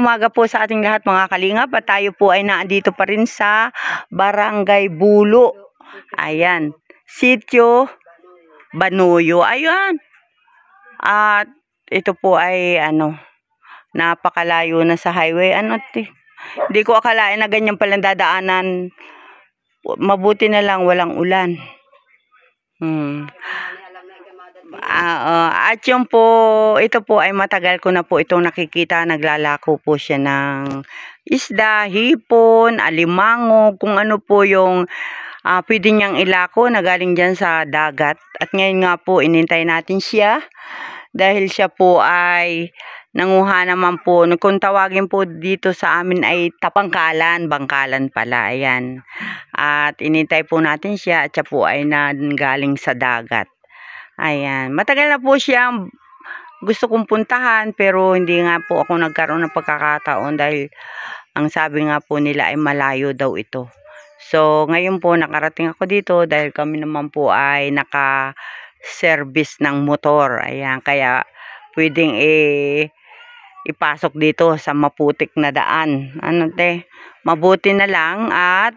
umaga po sa ating lahat mga kalingap at tayo po ay naandito pa rin sa Barangay Bulo. Ayan, Sitio Banuyo. Ayan. At ito po ay napakalayo na sa highway. Hindi ko akalain na ganyan palang dadaanan. Mabuti na lang walang ulan. At yun po, ito po ay matagal ko na po itong nakikita. Naglalako po siya ng isda, hipon, alimango, kung ano po yung pwede niyang ilako na galing dyan sa dagat. At ngayon nga po, inintay natin siya dahil siya po ay nanguha naman po. Kung tawagin po dito sa amin ay tapangkalan, bangkalan pala. Ayan. At inintay po natin siya at siya po ay nanggaling sa dagat. Ayan, matagal na po siyang gusto kong puntahan pero hindi nga po ako nagkaroon ng pagkakataon dahil ang sabi nga po nila ay malayo daw ito. So, ngayon po nakarating ako dito dahil kami naman po ay naka-service ng motor. Ayan, kaya pwedeng ipasok dito sa maputik na daan. Mabuti na lang at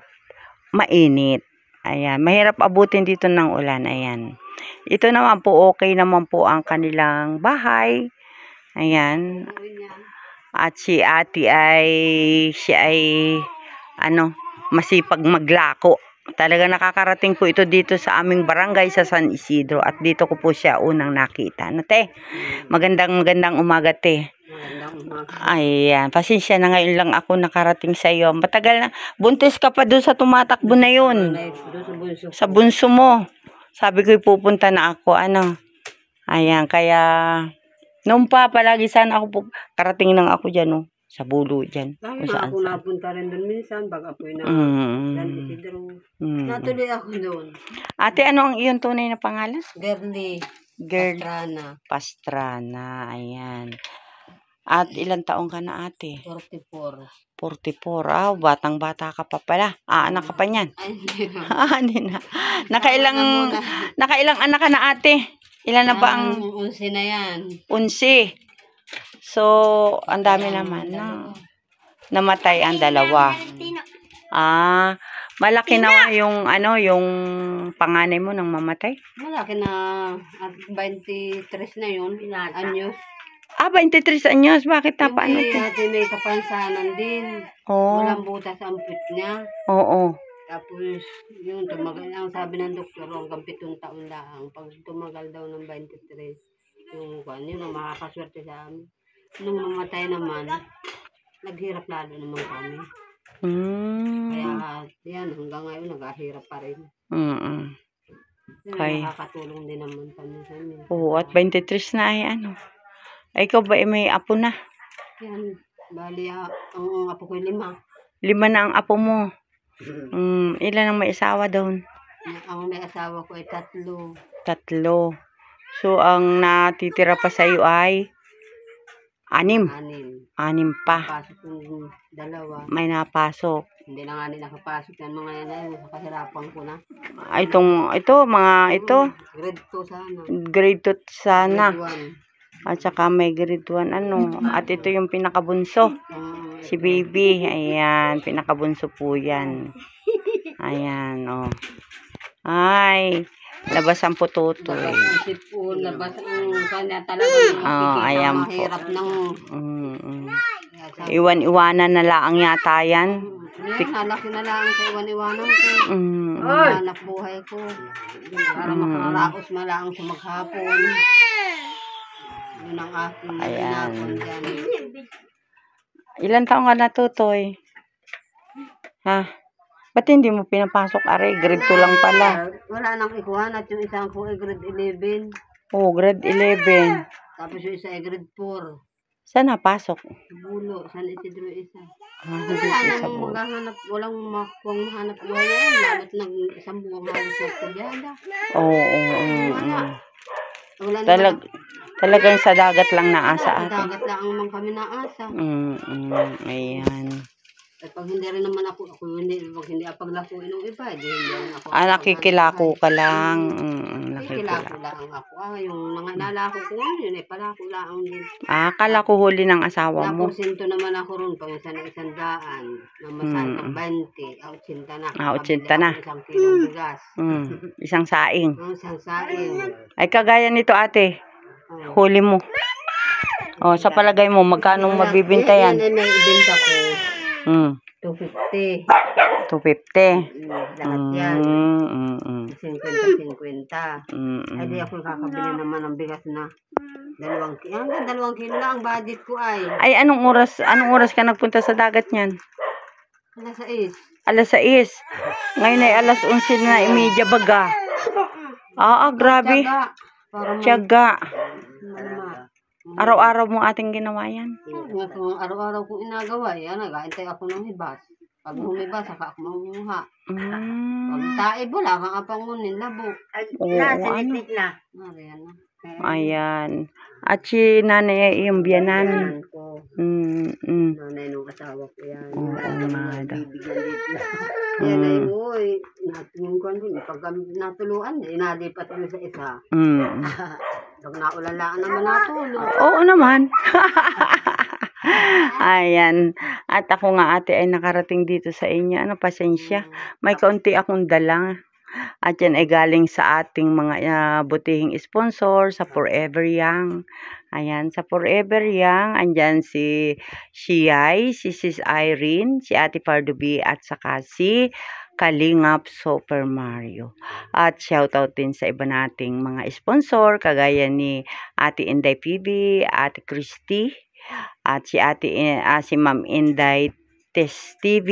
mainit. Ayan, mahirap abutin dito ng ulan. Ayan. Ito naman po, okay naman po ang kanilang bahay. Ayan. At si ate siya ay masipag maglako. Talaga nakakarating po ito dito sa aming barangay sa San Isidro. At dito ko po siya unang nakita. Magandang umaga, te. Ayan, pasensya na ngayon lang ako nakarating sa iyo. Matagal na. Buntis ka pa doon sa tumatakbo na yun. Sa bunso mo. Sabi ko pupunta na ako, Ayan, kaya noon pa palagi sana ako karating nang ako diyan, sa Bulo diyan. Kung saan ako napunta rin doon minsan, baka po na San Isidro. Natuloy ako doon. Ate, ano ang iyong tunay na pangalan? Pastrana. Pastrana, ayan. At ilang taong ka na, ate? 44. 44. Batang-bata ka pa pala. Anak ka pa niyan. Ay, hindi na. Hindi na. Nakailang anak ka na, ate? Ilan na ba ang... 11 na yan. 11. So, ang dami naman na. Namatay ang dalawa. Malaki na yung yung panganay mo nang mamatay? Malaki na. 23 na yun. Anyos. 23 anyos. Bakit na paano? Ate may kapansanan din. Walang butas ang pit niya. Oo. Tapos, yun, tumagal. Ang sabi ng doktor, hanggang 7 taon lang. Pag tumagal daw ng 23, yun ang makakaswerte sa amin. Nung mamatay naman, naghirap lalo naman kami. Kaya, yan, hanggang ngayon, naghahirap pa rin. Nakakatulong din naman kami sa amin. Oo, at 23 na ay Ay, ikaw ba may apo na? Yan, bali, ang apo ko 5. 5 na ang apo mo. Ilan ang may asawa doon? Ang may asawa ko ay 3. 3. So, ang natitira pa sa iyo ay 6. 6 pa. Napasok yung 2. May napasok. Hindi na nga nila nakapasok yan. Mga yan, kahirapan ko na. Ito. Grade 2 sana. Grade 2 sana. Grade 1. At saka may grade 1 At ito yung pinakabunso. Si baby. Ayan, pinakabunso po yan. Ayan, Ay, labas ang putoto. Labas ang kanya talaga. Ayan po. Mahirap ng... Iwan-iwanan na laang yata yan. Halaki na lang sa iwan-iwanan ko. Hanap buhay ko. Para makaraos malaang sa maghapon. Yun ang aking ginapon dyan. Ilan taong ka na, Tutoy? Ba't hindi mo pinapasok, Are? Grade 2 lang pala. Wala nang ikuhan at yung isang ko ay grade 11. Grade 11. Tapos yung isa ay grade 4. Saan napasok? Sa Bulo, San Isidro isa. Walang makuwang hanap buhay na yan. Lalo't isang buwang halos nagkulyada. Talagang sa dagat lang naasa ate. Sa dagat lang naman kami naasa. Ayan. At pag hindi rin naman ako pag hindi paglakuin ng iba, hindi ako. Nakikilako ka lang. kilako lang ako. Yung mga nalako ko yun, palako lang din. Kala ko huli ng asawa mo. Naporsinto naman ako ron, pag isa na 100, na masayang 20, 80 na. 80 na. Isang kilong bigas. Isang saing. Isang saing. Ay, kagaya nito ate, huli mo. Sa palagay mo, magkano mabibinta yan? Yan ay may ibinta ko. 250. 250. Lahat yan. 50-50. Ay di ako kakabili naman ng bigas na 2 kilo. Hanggang 2 kilo lang ang budget ko ay. Ay, anong oras ka nagpunta sa dagat niyan? Alas 6. Alas 6. Ngayon ay alas 11 na imedya baga. Grabe. Tiyaga. Araw-araw mo ating ginawa yan? Araw-araw kong inagawa. Yan, nag-aantay ako ng hibas. Pag humibas, saka ako mamuha. Pag taib, wala kang apangunin, labo. Sinitik na. Ayan. At si nanay ay iyong biyanan. Nanay nung asawa ko yan. Bibigyan dito. Yan ay, uy, natingin ko din. Pag natuluan, inalipat mo sa isa. Pag naulalaan naman natulog. Oo naman. Ayan. At ako nga ate ay nakarating dito sa inyo. Pasensya. May kaunti akong dala. At yan ay galing sa ating mga butihing sponsor sa Forever Young. Ayan, sa Forever Young, andyan si Shiyay, si Sis Irene, si Ate Pardubi, at saka si Kalingap Super Mario. At shoutout din sa iba nating mga sponsor, kagaya ni Ate Inday PB, Ate Christy, at si Ma'am Inday Test TV,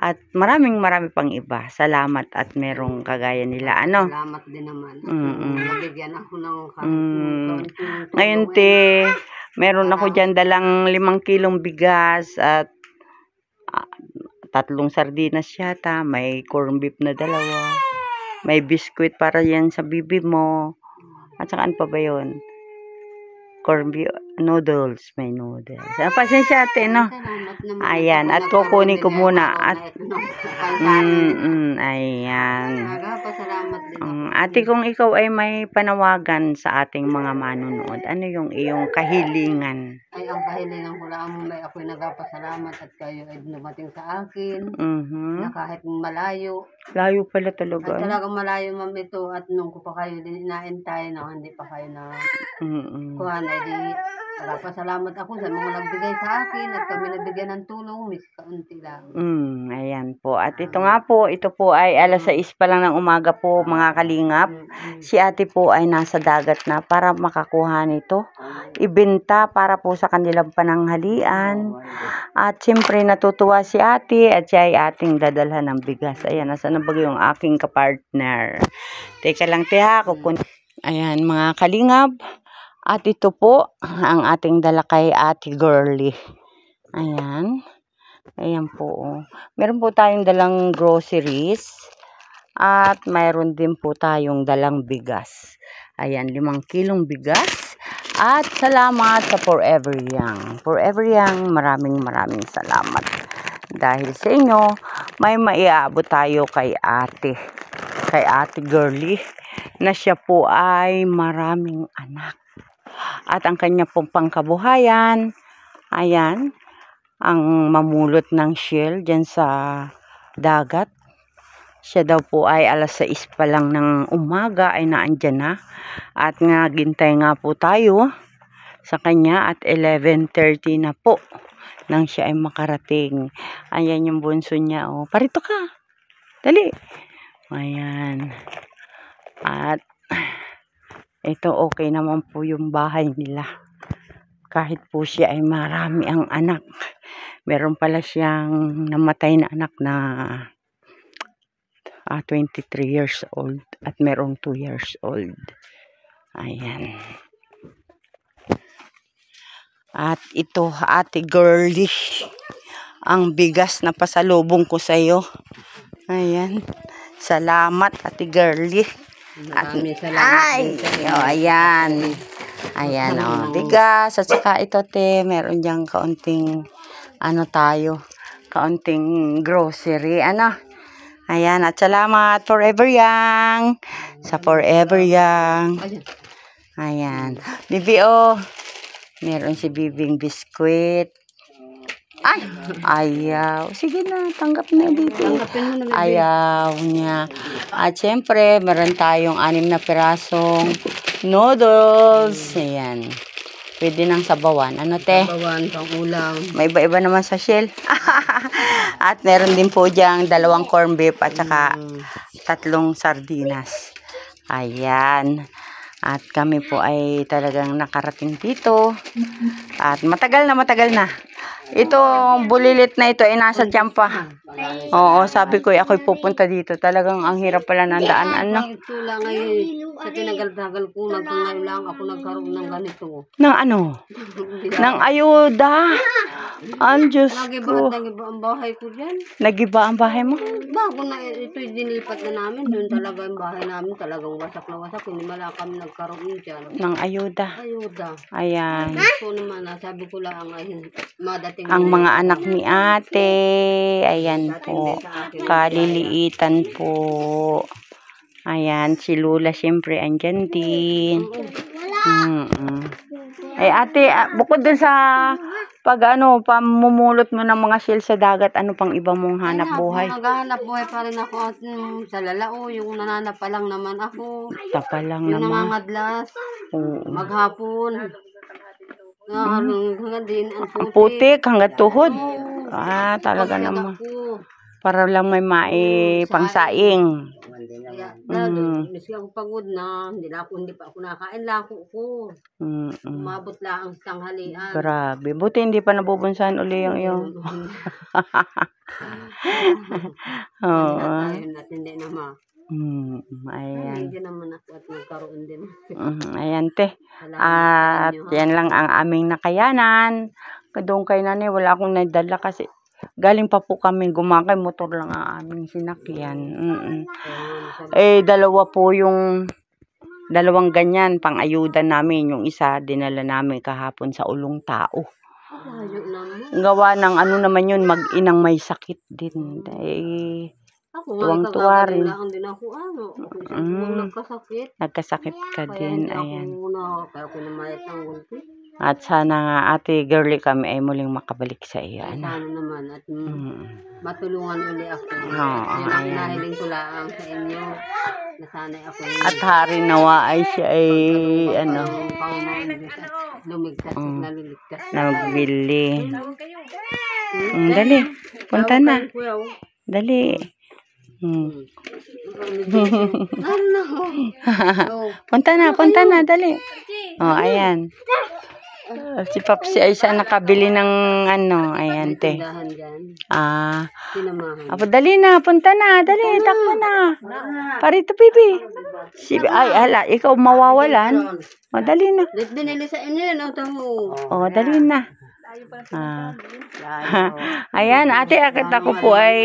at marami pang iba. Salamat at merong kagaya nila. Salamat din naman. Nabigyan ako ng ngayon meron ako dyan dalang 5 kilong bigas at 3 sardinas yata. May corn beef na 2. May biscuit para yan sa bibi mo. At saka ano pa ba yun? Corn beef, noodles, may noodles. Pasensya ate, no? Ayan, at kukunin ko muna. At, ayan. Ate, kung ikaw ay may panawagan sa ating mga manunood, ano yung iyong kahilingan? Ay, ang kahilingan ko lang, may ako'y nagpasalamat at kayo ay dumating sa akin. Na kahit malayo. Layo pala talaga. At talagang malayo, ma'am, ito. At nung ko pa kayo din inaantay na hindi pa kayo na kuhan. Nagpasalamat ako sa mga nagbigay sa akin at kami nabigyan ng tulong, miss kaunti lang. Ayan po. At ito nga po, ito po ay alas 6 pa lang ng umaga po, mga kalingap. Si ate po ay nasa dagat na para makakuha nito. Ibenta para po sa kanilang pananghalian. At siyempre natutuwa si ate at siya ay ating dadalhan ng bigas. Ayan, nasa na ba yung aking kapartner? Teka lang tiha, ayan mga kalingap. At ito po, ang ating dala kay Ate Girly. Ayan. Ayan po. Meron po tayong dalang groceries. At mayroon din po tayong dalang bigas. Ayan, 5 kilong bigas. At salamat sa Forever Young. Forever Young, maraming salamat. Dahil sa inyo, may maiabot tayo kay ate. Kay Ate Girly. Na siya po ay maraming anak. At ang kanya pong pangkabuhayan, ayan, ang mamulot ng shell dyan sa dagat. Siya daw po ay alas 6 pa lang ng umaga ay naandyan na. At nagintay nga po tayo sa kanya at 11:30 na po nang siya ay makarating. Ayan yung bunso niya. Oh, parito ka. Dali. Ayan. At ito okay naman po yung bahay nila. Kahit po siya ay marami ang anak. Meron pala siyang namatay na anak na 23 years old. At merong 2 years old. Ayan. At ito, Ate Girly. Ang bigas na pasalubong ko sa iyo. Ayan. Salamat, Ate Girly. Maraming salamat. Ayan. Ayan, bigas. At saka ito, meron diyang kaunting, kaunting grocery. Ayan, at salamat Forever Young. Sa Forever Young. Ayan. Ayan. Bibi, oh. Meron si Bibing biskwit. Ay! Ayaw. Sige na, tanggap na, Bibi. Tanggapin mo na, baby. Ayaw niya. At syempre, meron tayong 6 na pirasong noodles. Ayan. Pwede nang sabawan. Ano, te? Sabawan, pang ulam. May iba-iba naman sa shell. At meron din po diyang 2 corn beef at saka 3 sardinas. Ayan. At kami po ay talagang nakarating dito. At matagal na. Itong bulilit na ito ay nasa Tiampa. Oo, sabi ko ako'y pupunta dito. Talagang ang hirap pala ng daan. Ano? Ito lang ay sa tinagal-tagal ko, ngayon lang ako nagkaroon ng ganito. Nang ano? Nang ayuda. Ang Diyos Lagi ko. ba ang bahay ko dyan? Nagiba ang bahay mo? Bago na ito'y dinipat na namin, doon talaga ang bahay namin, talagang wasak na wasak. Hindi mala kami nagkaroon dyan. Nang ayuda. Ayuda. Ayan. So naman, sabi ko lang ay madating Ang mga anak ni ate. Ayan po. Kaliliitan po. Ayan. Si Lula siyempre andyan din. Ay ate, bukod dun sa pamumulot mo ng mga shell sa dagat, ano pang iba mong hanap buhay? Naghahanap buhay pa rin ako at sa lalao, yung nananap pa lang naman ako. Tapa lang Yung naman. nangangadlas, Oo. maghapon. Hanggang din, ang Ang putik hanggang tuhod. Oo. Talaga Pagod naman. ako. Para lang may pangsaing. Kaya, miski ako pagod na, hindi pa ako nakain, lako ko. Umabot lang ang tanghalian. Grabe. Buti hindi pa nabubunsan uli yung iyo. Oo. Ayun at hindi naman. Ayan. Hindi naman ako at nagkaroon din. Ayan, te. Salamat At sa inyo, yan lang ang aming nakayanan. Doon kay nanay, wala akong nadala kasi galing pa po kami gumakay. Motor lang ang aming sinakyan. Dalawa po yung dalawang ganyan pang ayuda namin. Yung isa dinala namin kahapon sa Ulong Tao. Layo naman. Gawa ng ano naman yun, mag-inang may sakit din. Ako nga, Tuwang-tuwa rin. din ako, nagkasakit. Nagkasakit ka Kaya din. hindi Ayan. kaya ako namayat ng gulpi. At sana nga ate girly kami ay muling makabalik sa iyo. Sana naman at matulungan uli ako. Yun ang Ayan. nahiling ko lang sa inyo. Na sana ako At hari nawa ay siya ay ano, lumigtas at naliligtas. nagbili. Dali, punta na. Dali. Punta na, dali. Oh, ayan. Si Papsi ay siya nakabili ng ano, ayan te. Tindahan dyan. Sinamahan. Dali na, punta na, dali, takbo na. Parito, bibi. Hala, ikaw mawawalan. Dali na. Binili sa inyo yun, Dali na. Ayan, ate, akit ako po ay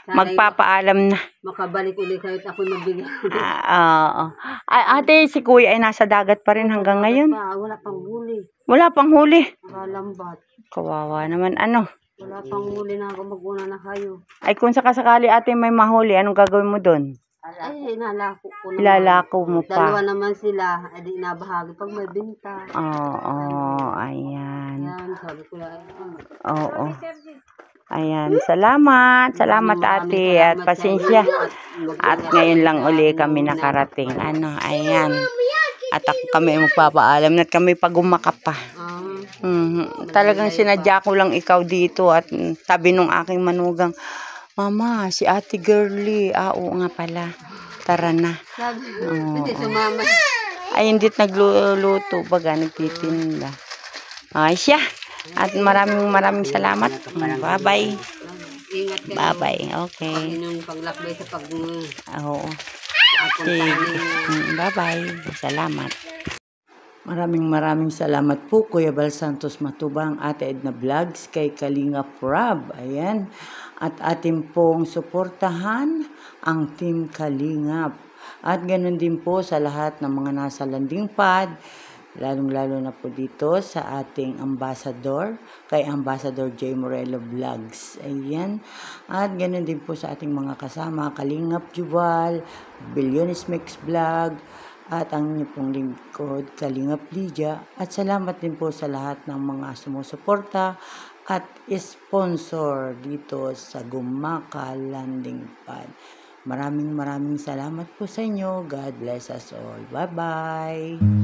magpapaalam na. Makabalik ulit kahit ako mabigyan. Ate, si kuya ay nasa dagat pa rin hanggang ngayon. Wala pang huli. Wala pang huli. Lambat. Kawawa naman, ano. Wala pang huli na ako, mag-una na kayo. Ay, kung sakasakali ate may mahuli, anong gagawin mo doon? Ay, ilalako ko naman. Ilalako mo Dalawa pa. naman sila, ay di inabahagi pag may binta. Ayan. Yan, sabi ko lang. Oo. Ayan, salamat ate at pasensya. At ngayon lang uli kami nakarating. Ayan. At ako kami magpapaalam at kami pagumakap pa. Talagang sinadya ko lang ikaw dito at sabi nung aking manugang, Mama, si ate girly. Oo nga pala. Tara na. Hindi sumama. Ay, hindi nagluluto baga, nagtitinda. Ay, siya. At maraming salamat. Bye-bye. Ingat kayo. Bye-bye. Okay. Yung paglakbay sa pag... Oo. Bye-bye. Salamat. Maraming salamat po Kuya Bal Santos Matubang, Ate Edna Vlogs, kay Kalinga Prab. Ayan. At atin pong suportahan ang Team Kalingap. At ganoon din po sa lahat ng mga nasa landing pad, lalong-lalo na po dito sa ating ambassador, kay Ambassador J. Morello Vlogs. Ayan. At ganoon din po sa ating mga kasama, Kalingap Juval, Billiones Mix Vlog, at ang inyong pong lingkod, Kalingap Lydia. At salamat din po sa lahat ng mga sumusuporta at sponsor dito sa Gumaka Landing Pad. Maraming salamat po sa inyo. God bless us all. Bye-bye!